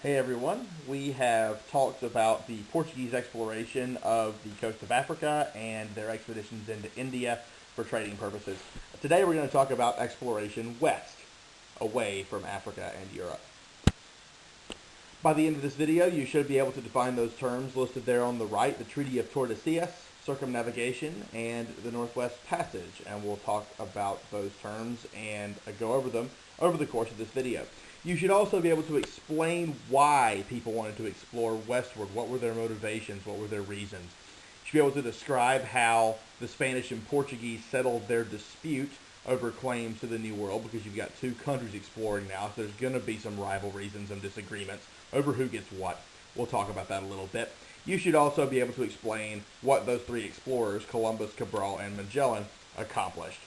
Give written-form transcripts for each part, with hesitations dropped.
Hey everyone, we have talked about the Portuguese exploration of the coast of Africa and their expeditions into India for trading purposes. Today we're going to talk about exploration west, away from Africa and Europe. By the end of this video, you should be able to define those terms listed there on the right, the Treaty of Tordesillas, circumnavigation, and the Northwest Passage, and we'll talk about those terms and go over them over the course of this video. You should also be able to explain why people wanted to explore westward. What were their motivations? What were their reasons? You should be able to describe how the Spanish and Portuguese settled their dispute over claims to the New World, because you've got two countries exploring now, so there's going to be some rivalries and some disagreements over who gets what. We'll talk about that a little bit. You should also be able to explain what those three explorers, Columbus, Cabral, and Magellan, accomplished.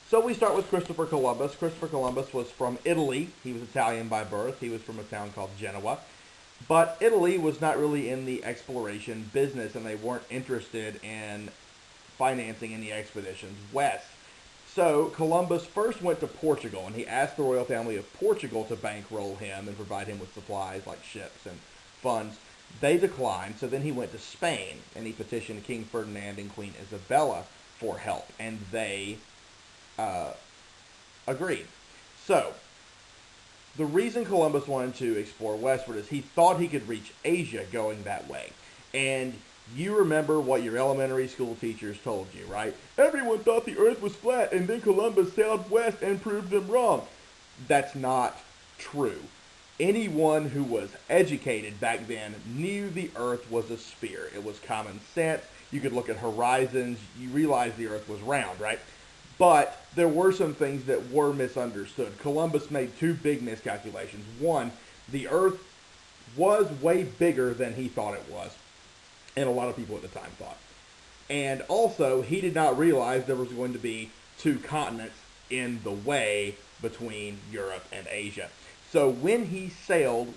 So we start with Christopher Columbus. Christopher Columbus was from Italy. He was Italian by birth. He was from a town called Genoa. But Italy was not really in the exploration business, and they weren't interested in financing any expeditions west. So Columbus first went to Portugal, and he asked the royal family of Portugal to bankroll him and provide him with supplies like ships and funds. They declined, so then he went to Spain, and he petitioned King Ferdinand and Queen Isabella for help, and they agreed. So the reason Columbus wanted to explore westward is he thought he could reach Asia going that way. And you remember what your elementary school teachers told you, right? Everyone thought the earth was flat, and then Columbus sailed west and proved them wrong. That's not true. Anyone who was educated back then knew the earth was a sphere. It was common sense. You could look at horizons. You realize the earth was round, right? But there were some things that were misunderstood. Columbus made two big miscalculations. One, the earth was way bigger than he thought it was, and a lot of people at the time thought. And also, he did not realize there was going to be two continents in the way between Europe and Asia. So when he sailed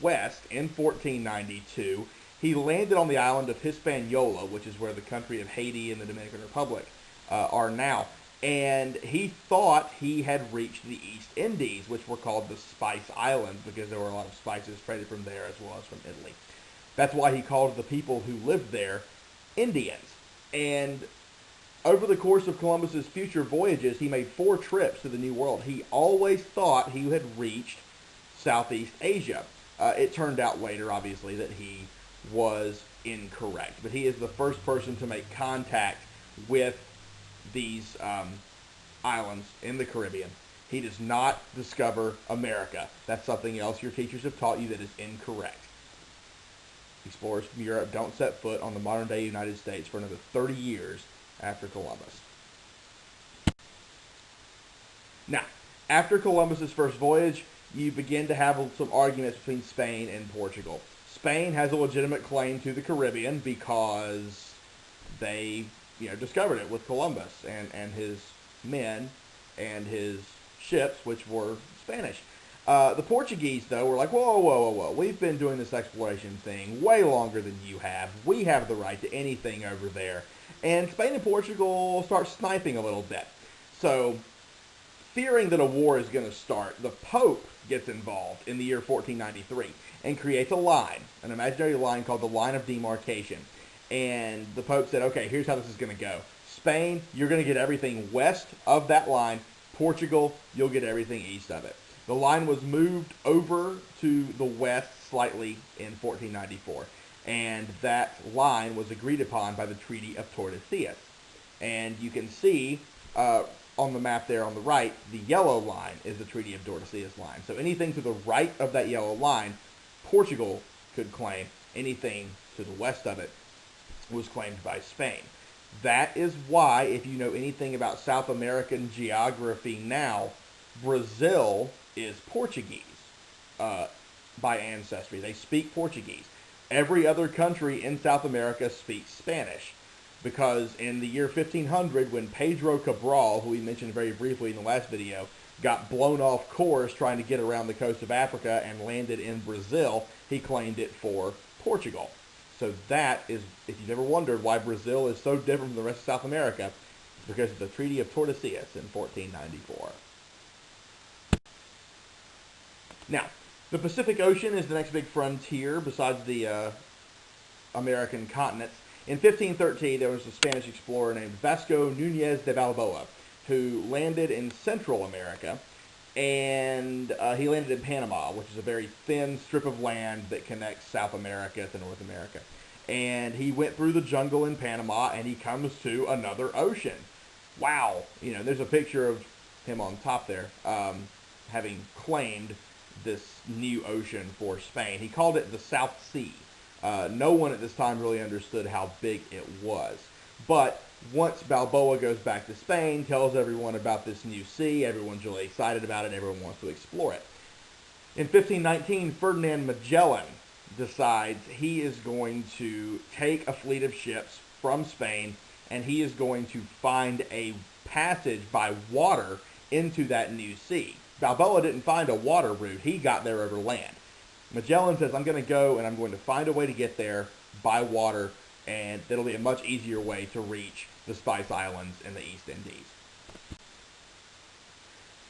west in 1492, he landed on the island of Hispaniola, which is where the country of Haiti and the Dominican Republic are now. And he thought he had reached the East Indies, which were called the Spice Islands, because there were a lot of spices traded from there as well as from Italy. That's why he called the people who lived there Indians. And over the course of Columbus's future voyages, he made 4 trips to the New World. He always thought he had reached Southeast Asia. It turned out later, obviously, that he was incorrect. But he is the first person to make contact with these islands in the Caribbean. He does not discover America. That's something else your teachers have taught you that is incorrect. Explorers from Europe don't set foot on the modern-day United States for another 30 years after Columbus. Now, after Columbus's first voyage, you begin to have some arguments between Spain and Portugal. Spain has a legitimate claim to the Caribbean because they discovered it with Columbus and his men and his ships, which were Spanish. The Portuguese, though, were like, whoa, whoa, whoa, whoa. We've been doing this exploration thing way longer than you have. We have the right to anything over there. And Spain and Portugal start sniping a little bit. So, fearing that a war is going to start, the Pope gets involved in the year 1493 and creates a line, an imaginary line called the Line of Demarcation. And the Pope said, okay, here's how this is going to go. Spain, you're going to get everything west of that line. Portugal, you'll get everything east of it. The line was moved over to the west slightly in 1494. And that line was agreed upon by the Treaty of Tordesillas. And you can see on the map there on the right, the yellow line is the Treaty of Tordesillas line. So anything to the right of that yellow line, Portugal could claim. Anything to the west of it was claimed by Spain. That is why, if you know anything about South American geography now, Brazil is Portuguese by ancestry. They speak Portuguese. Every other country in South America speaks Spanish, because in the year 1500, when Pedro Cabral, who we mentioned very briefly in the last video, got blown off course trying to get around the coast of Africa and landed in Brazil, he claimed it for Portugal. So that is, if you've ever wondered why Brazil is so different from the rest of South America, it's because of the Treaty of Tordesillas in 1494. Now, the Pacific Ocean is the next big frontier besides the American continents. In 1513, there was a Spanish explorer named Vasco Nunez de Balboa who landed in Central America, and he landed in Panama, which is a very thin strip of land that connects South America to North America. And he went through the jungle in Panama, and he comes to another ocean. Wow, there's a picture of him on top there, having claimed this new ocean for Spain. He called it the South Sea. No one at this time really understood how big it was. But once Balboa goes back to Spain, tells everyone about this new sea, everyone's really excited about it, everyone wants to explore it. In 1519, Ferdinand Magellan decides he is going to take a fleet of ships from Spain and he is going to find a passage by water into that new sea. Balboa didn't find a water route, he got there over land. Magellan says, I'm going to go and I'm going to find a way to get there by water, and it'll be a much easier way to reach the Spice Islands in the East Indies.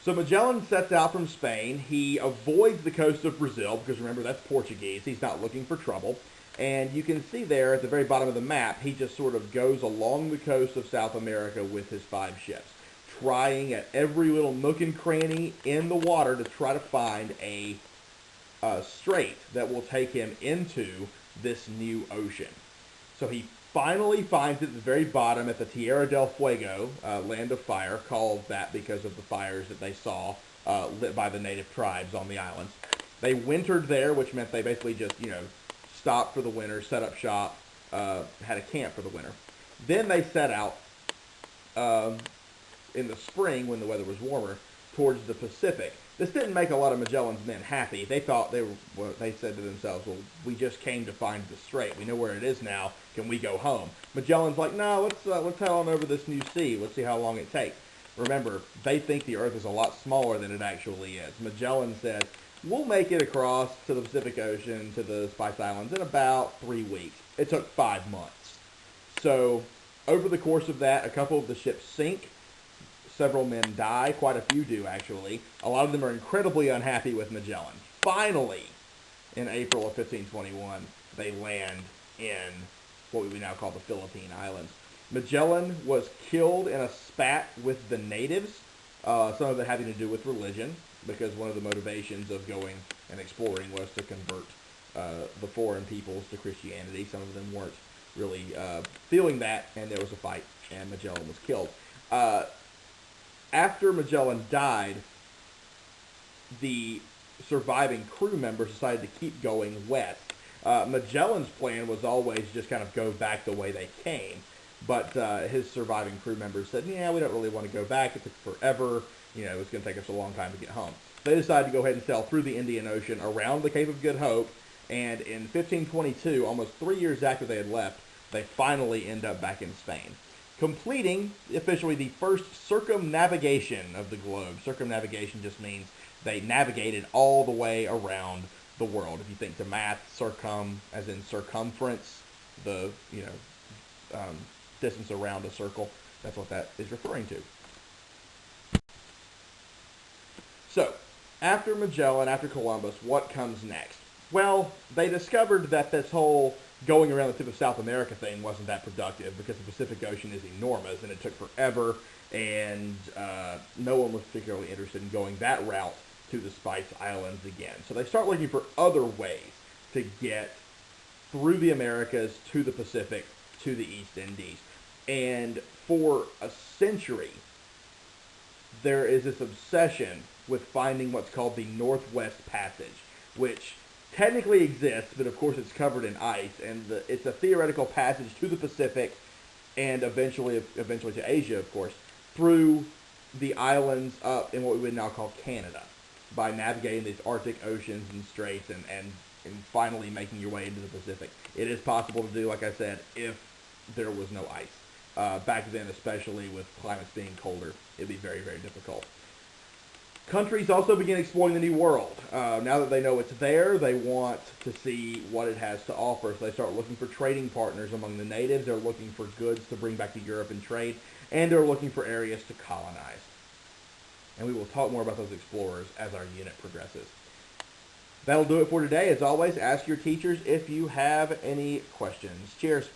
So Magellan sets out from Spain. He avoids the coast of Brazil, because remember, that's Portuguese. He's not looking for trouble. And you can see there at the very bottom of the map, he just sort of goes along the coast of South America with his 5 ships, trying at every little nook and cranny in the water to try to find a strait that will take him into this new ocean. So he finally finds it at the very bottom at the Tierra del Fuego, land of fire, called that because of the fires that they saw lit by the native tribes on the islands. They wintered there, which meant they basically just, stopped for the winter, set up shop, had a camp for the winter. Then they set out in the spring, when the weather was warmer, towards the Pacific. This didn't make a lot of Magellan's men happy. They thought they said to themselves, well, we just came to find the strait. We know where it is now. Can we go home? Magellan's like, no, let's head on over this new sea. Let's see how long it takes. Remember, they think the Earth is a lot smaller than it actually is. Magellan says, we'll make it across to the Pacific Ocean, to the Spice Islands, in about 3 weeks. It took 5 months. So, over the course of that, a couple of the ships sink. Several men die. Quite a few do, actually. A lot of them are incredibly unhappy with Magellan. Finally, in April of 1521, they land in what we now call the Philippine Islands. Magellan was killed in a spat with the natives, some of it having to do with religion, because one of the motivations of going and exploring was to convert the foreign peoples to Christianity. Some of them weren't really feeling that, and there was a fight, and Magellan was killed. After Magellan died, the surviving crew members decided to keep going west. Magellan's plan was always just kind of go back the way they came, but his surviving crew members said, yeah, we don't really want to go back. It took forever. It's going to take us a long time to get home. They decided to go ahead and sail through the Indian Ocean around the Cape of Good Hope, and in 1522, almost 3 years after they had left, they finally end up back in Spain, completing officially the first circumnavigation of the globe. Circumnavigation just means they navigated all the way around the world. If you think to math, circum as in circumference, the distance around a circle, that's what that is referring to. So, after Magellan, after Columbus, what comes next? Well, they discovered that this whole going around the tip of South America thing wasn't that productive, because the Pacific Ocean is enormous and it took forever, and no one was particularly interested in going that route to the Spice Islands again. So they start looking for other ways to get through the Americas to the Pacific, to the East Indies. And for a century, there is this obsession with finding what's called the Northwest Passage, which technically exists, but of course it's covered in ice, and it's a theoretical passage to the Pacific and eventually to Asia, of course, through the islands up in what we would now call Canada, by navigating these Arctic oceans and straits and finally making your way into the Pacific. It is possible to do, like I said, if there was no ice. Back then, especially with climates being colder, it'd be very, very difficult. Countries also begin exploring the New World. Now that they know it's there, they want to see what it has to offer. So they start looking for trading partners among the natives. They're looking for goods to bring back to Europe and trade. And they're looking for areas to colonize. And we will talk more about those explorers as our unit progresses. That'll do it for today. As always, ask your teachers if you have any questions. Cheers.